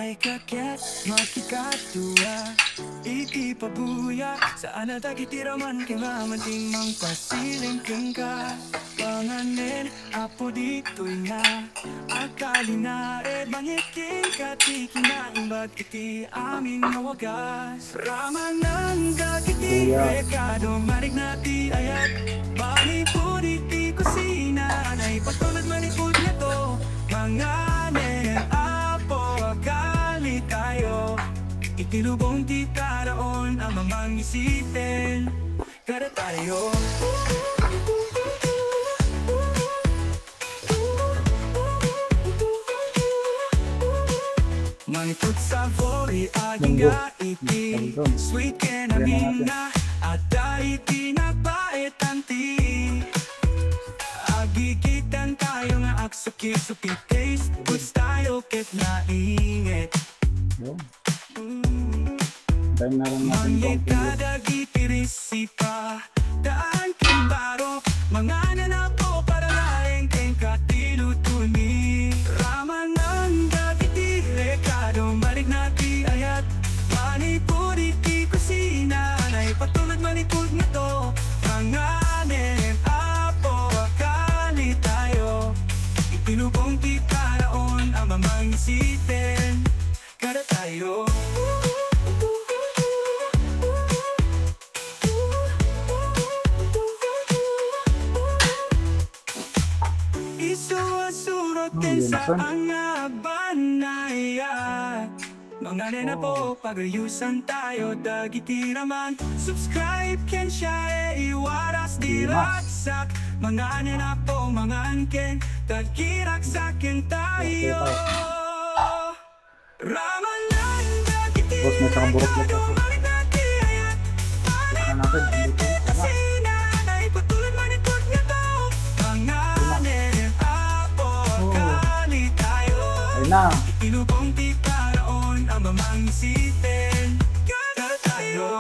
ay kakyat makikatuwa ikipabuya saan at agitiraman kay mamanting mang pasiling kang ka panganin apo dito'y nga akali na mangiting katikin na imbat iti aming nawagas raman ng dagiti rekado marig na ti ayat bani po diti kusina ay patulad manipod na to mga nen apo akali tayo itinubong di karaon ang mamang isipin kada tayo mangipot sa vori aging gaiti sweet kenamin na at daiti na paetanti agigitan tayo nga aksukit-sukit taste puts tayo ket na ingit mangit kadagi pirisipa daan kimbaro mga nanapo para laing keng katilutuni raman ng dagiti rekado marig na ti ayat manipuri ti kusina nay patulad manipud nga to panganin apo akali tayo ipinubong ti karaon ang mamang isipin kada tayo sa mga banaya mga nena po pagayusan tayo dagiti raman subscribe ken siya iwaras diraksak mga nena po mga angken tagkiraksakin tayo raman lang dagiti rekado marig na ti ayat panipod ti kusina nay patulad manipod nga to mga na. Inubong ti paraon ang mamang isipin kada tayo